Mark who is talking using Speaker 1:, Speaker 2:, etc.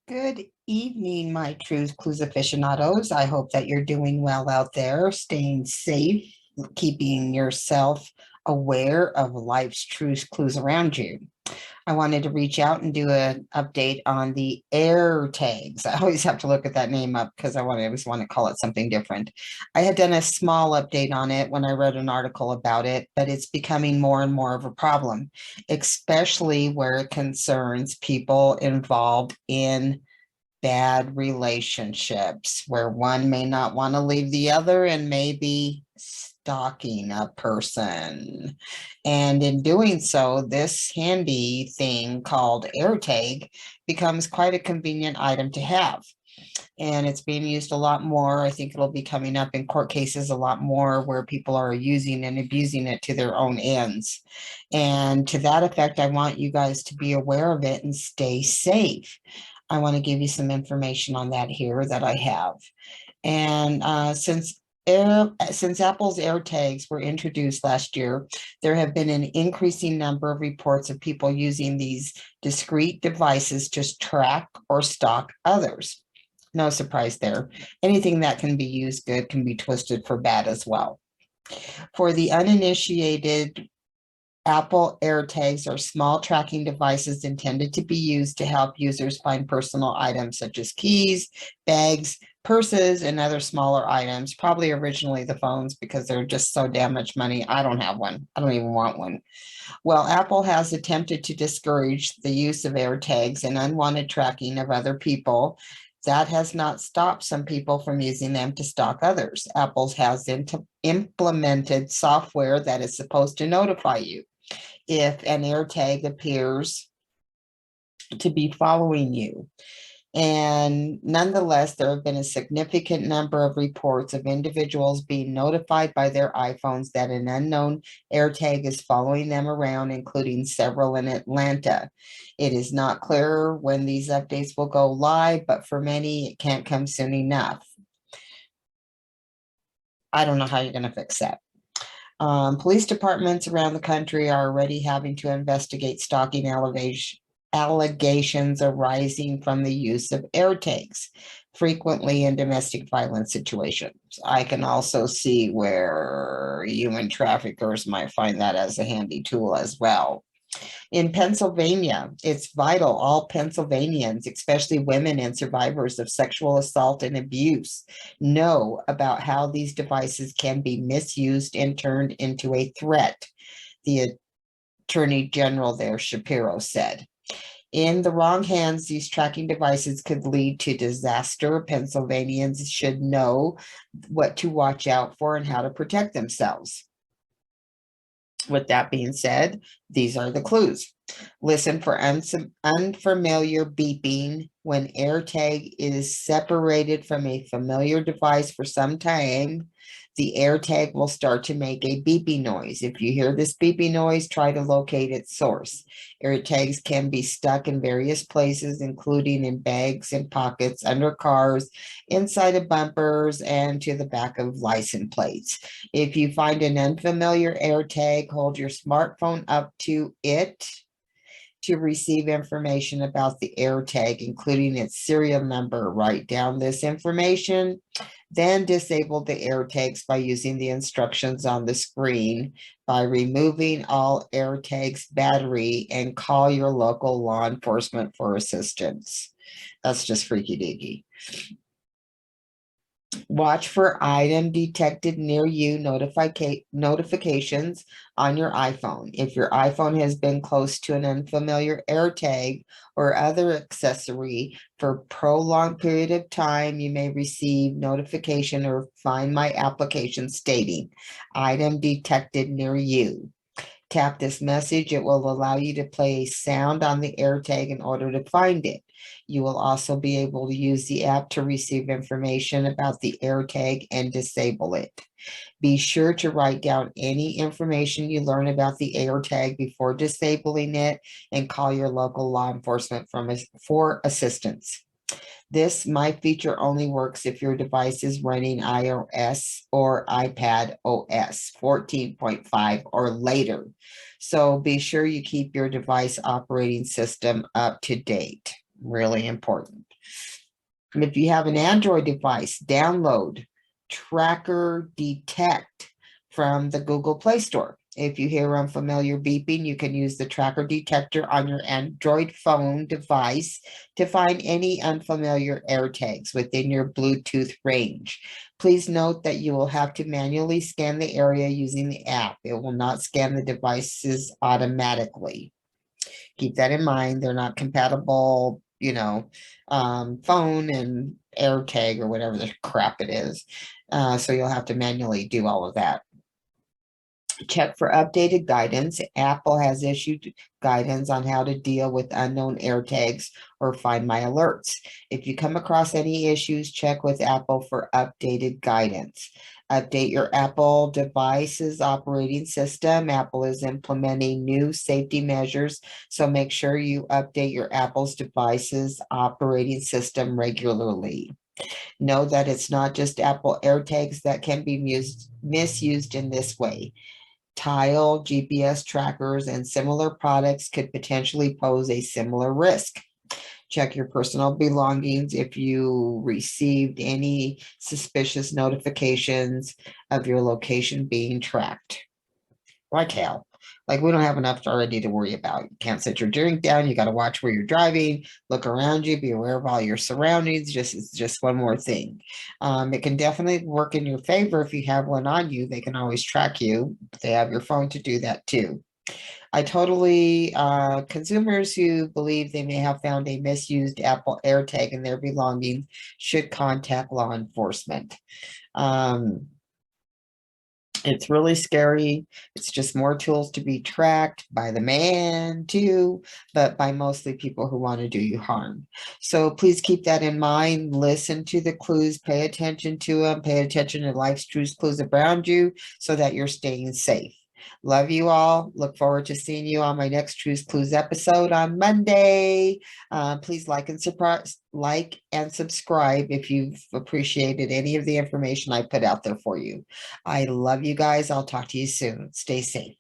Speaker 1: Good evening, my Truth Clues aficionados. I hope that you're doing well out there, staying safe, keeping yourself aware of life's truth clues around you. I wanted to reach out and do an update on the air tags. I always have to look at that name up because I always want to call it something different. I had done a small update on it when I wrote an article about it, but it's becoming more and more of a problem, especially where it concerns people involved in bad relationships where one may not want to leave the other and maybe stalking a person. And in doing so, this handy thing called AirTag becomes quite a convenient item to have. And it's being used a lot more. I think it'll be coming up in court cases a lot more where people are using and abusing it to their own ends. And to that effect, I want you guys to be aware of it and stay safe. I want to give you some information on that here that I have. And since Apple's AirTags were introduced last year, there have been an increasing number of reports of people using these discrete devices to track or stalk others. No surprise there. Anything that can be used good can be twisted for bad as well. For the uninitiated, Apple AirTags are small tracking devices intended to be used to help users find personal items such as keys, bags, purses, and other smaller items, probably originally the phones because they're just so damn much money. I don't have one. I don't even want one. Well, Apple has attempted to discourage the use of AirTags and unwanted tracking of other people. That has not stopped some people from using them to stalk others. Apple has implemented software that is supposed to notify you if an AirTag appears to be following you. And nonetheless, there have been a significant number of reports of individuals being notified by their iPhones that an unknown AirTag is following them around, including several in Atlanta. It is not clear when these updates will go live, but for many, it can't come soon enough. I don't know how you're going to fix that. Police departments around the country are already having to investigate stalking allegations arising from the use of AirTags, frequently in domestic violence situations. I can also see where human traffickers might find that as a handy tool as well. In Pennsylvania, it's vital all Pennsylvanians, especially women and survivors of sexual assault and abuse, know about how these devices can be misused and turned into a threat, the Attorney General there, Shapiro, said. In the wrong hands, these tracking devices could lead to disaster. Pennsylvanians should know what to watch out for and how to protect themselves. With that being said, these are the clues. Listen for unfamiliar beeping. When AirTag is separated from a familiar device for some time, the AirTag will start to make a beeping noise. If you hear this beeping noise, try to locate its source. AirTags can be stuck in various places, including in bags and pockets, under cars, inside of bumpers, and to the back of license plates. If you find an unfamiliar AirTag, hold your smartphone up to it to receive information about the AirTag, including its serial number. Write down this information, then disable the AirTags by using the instructions on the screen by removing all AirTags battery and call your local law enforcement for assistance. That's just freaky deaky. Watch for item detected near you notifications on your iPhone. If your iPhone has been close to an unfamiliar AirTag or other accessory for a prolonged period of time, you may receive notification or Find My application stating item detected near you. Tap this message. It will allow you to play a sound on the AirTag in order to find it. You will also be able to use the app to receive information about the AirTag and disable it. Be sure to write down any information you learn about the AirTag before disabling it and call your local law enforcement for assistance. This My feature only works if your device is running iOS or iPad OS 14.5 or later. So be sure you keep your device operating system up to date. Really important. And if you have an Android device, download Tracker Detect from the Google Play Store. If you hear unfamiliar beeping, you can use the tracker detector on your Android phone device to find any unfamiliar AirTags within your Bluetooth range. Please note that you will have to manually scan the area using the app. It will not scan the devices automatically. Keep that in mind. They're not compatible, phone and AirTag or whatever the crap it is. So you'll have to manually do all of that. Check for updated guidance. Apple has issued guidance on how to deal with unknown AirTags or find my alerts. If you come across any issues, check with Apple for updated guidance. Update your Apple device's operating system. Apple is implementing new safety measures, so make sure you update your Apple's device's operating system regularly. Know that it's not just Apple AirTags that can be misused in this way. Tile, GPS trackers, and similar products could potentially pose a similar risk. Check your personal belongings if you received any suspicious notifications of your location being tracked. Like hell. Like we don't have enough already to worry about. You can't set your drink down. You got to watch where you're driving, look around you, be aware of all your surroundings. It's just one more thing. It can definitely work in your favor if you have one on you. They can always track you. They have your phone to do that too. I totally, consumers who believe they may have found a misused Apple AirTag in their belongings should contact law enforcement. It's really scary. It's just more tools to be tracked by the man too, but by mostly people who want to do you harm. So please keep that in mind. Listen to the clues, pay attention to them, pay attention to life's truth clues around you so that you're staying safe. Love you all. Look forward to seeing you on my next Truth Clues episode on Monday. Please like and subscribe if you've appreciated any of the information I put out there for you. I love you guys. I'll talk to you soon. Stay safe.